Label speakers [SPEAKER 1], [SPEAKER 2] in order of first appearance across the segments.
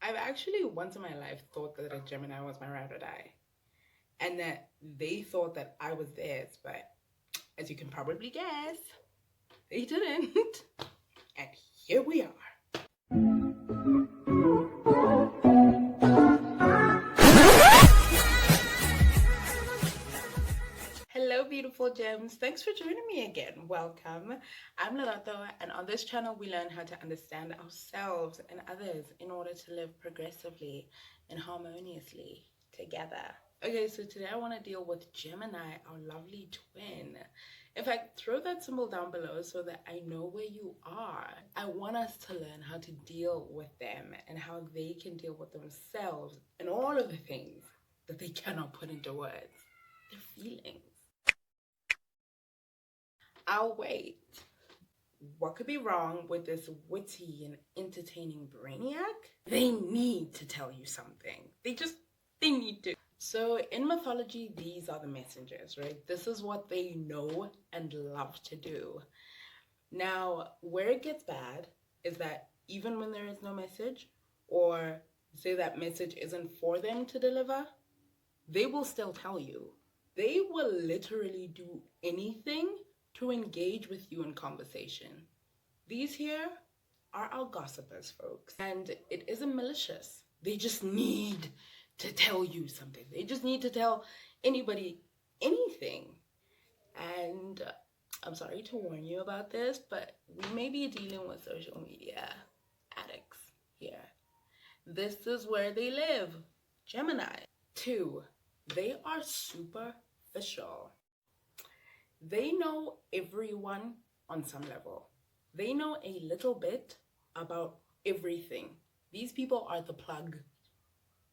[SPEAKER 1] I've actually once in my life thought that a Gemini was my ride or die, and that they thought that I was theirs, but as you can probably guess, they didn't. And here we are. Hello, beautiful gems. Thanks for joining me again. Welcome. I'm Lalato, and on this channel, we learn how to understand ourselves and others in order to live progressively and harmoniously together. Okay, so today I want to deal with Gemini, our lovely twin. In fact, throw that symbol down below so that I know where you are. I want us to learn how to deal with them and how they can deal with themselves and all of the things that they cannot put into words. Their feelings. I'll wait. What could be wrong with this witty and entertaining brainiac? They need to tell you something. They need to. So in mythology, these are the messengers, right? This is what they know and love to do. Now, where it gets bad is that even when there is no message, or say that message isn't for them to deliver, they will still tell you. They will literally do anything to engage with you in conversation. These here are our gossipers, folks. And it isn't malicious. They just need to tell you something. They just need to tell anybody anything. And I'm sorry to warn you about this, but we may be dealing with social media addicts here. This is where they live. Gemini. 2, they are superficial. They know everyone on some level. They know a little bit about everything. These people are the plug.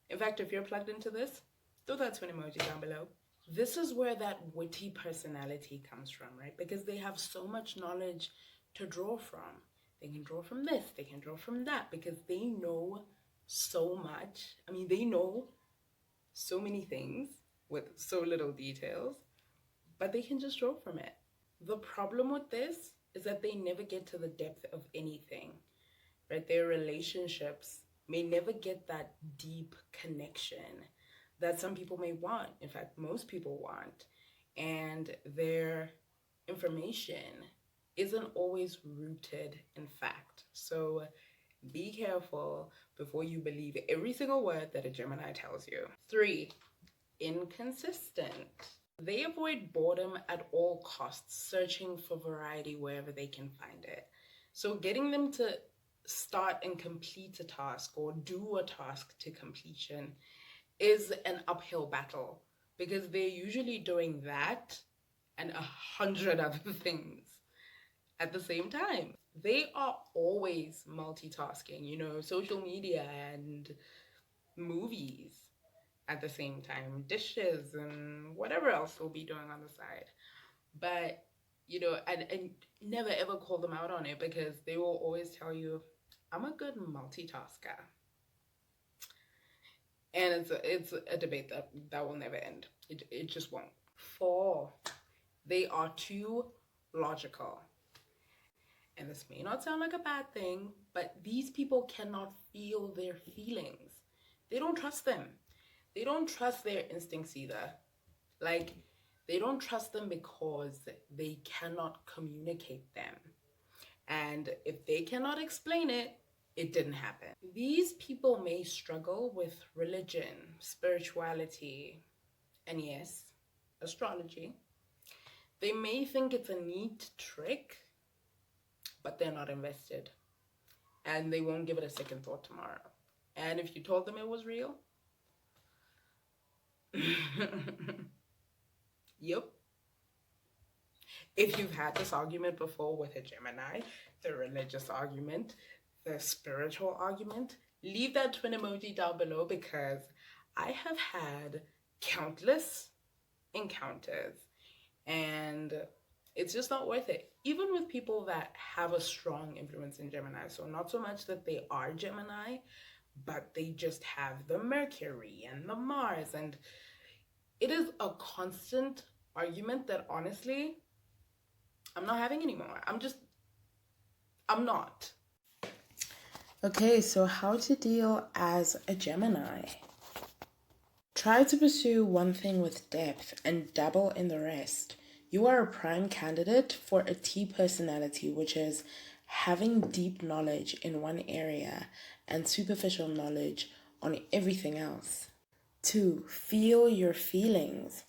[SPEAKER 1] In fact, if you're plugged into this, throw that twin emoji down below. This is where that witty personality comes from, right? Because they have so much knowledge to draw from. They can draw from this, they can draw from that, because they know so much. I mean, they know so many things with so little details, but they can just draw from it. The problem with this is that they never get to the depth of anything, right? Their relationships may never get that deep connection that some people may want. In fact, most people want. And their information isn't always rooted in fact. So be careful before you believe every single word that a Gemini tells you. 3, inconsistent. They avoid boredom at all costs, searching for variety wherever they can find it. So getting them to start and complete a task or do a task to completion is an uphill battle, because they're usually doing that and 100 other things at the same time. They are always multitasking, social media and movies at the same time, dishes and whatever else we'll be doing on the side. But and never ever call them out on it, because they will always tell you, I'm a good multitasker. And it's a debate that will never end. It just won't. 4, they are too logical. And this may not sound like a bad thing, but these people cannot feel their feelings. They don't trust them. They don't trust their instincts either. Like, they don't trust them because they cannot communicate them. And if they cannot explain it, it didn't happen. These people may struggle with religion, spirituality, and yes, astrology. They may think it's a neat trick, but they're not invested. And they won't give it a second thought tomorrow. And if you told them it was real, yep. If you've had this argument before with a Gemini, the religious argument, the spiritual argument, leave that twin emoji down below, because I have had countless encounters and it's just not worth it. Even with people that have a strong influence in Gemini. So not so much that they are Gemini, but they just have the Mercury and the Mars, and it is a constant argument that honestly I'm not having anymore. I'm not. Okay, so how to deal as a Gemini. Try to pursue one thing with depth and dabble in the rest. You are a prime candidate for a T personality, which is having deep knowledge in one area and superficial knowledge on everything else. 2. Feel your feelings.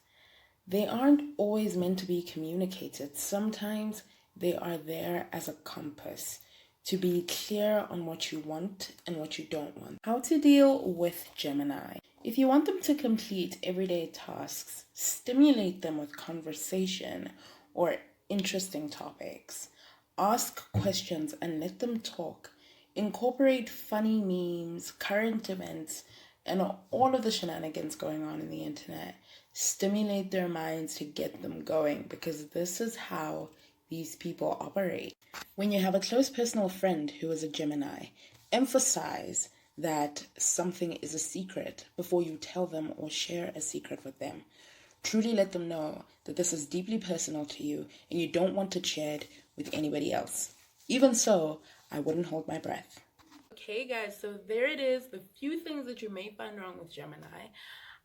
[SPEAKER 1] They aren't always meant to be communicated. Sometimes they are there as a compass to be clear on what you want and what you don't want. How to deal with Gemini. If you want them to complete everyday tasks, stimulate them with conversation or interesting topics. Ask questions and let them talk. Incorporate funny memes, current events, and all of the shenanigans going on in the internet. Stimulate their minds to get them going, because this is how these people operate. When you have a close personal friend who is a Gemini, emphasize that something is a secret before you tell them or share a secret with them. Truly let them know that this is deeply personal to you and you don't want to share it with anybody else. Even so, I wouldn't hold my breath. Okay guys, so there it is, the few things that you may find wrong with Gemini.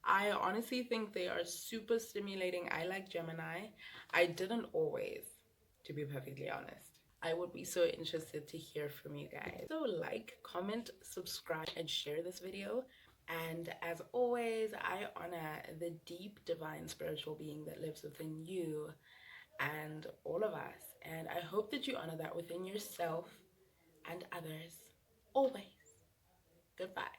[SPEAKER 1] I honestly think they are super stimulating. I like Gemini. I didn't always, to be perfectly honest. I would be so interested to hear from you guys. So like, comment, subscribe, and share this video. And as always, I honor the deep divine spiritual being that lives within you and all of us. And I hope that you honor that within yourself and others always. Goodbye.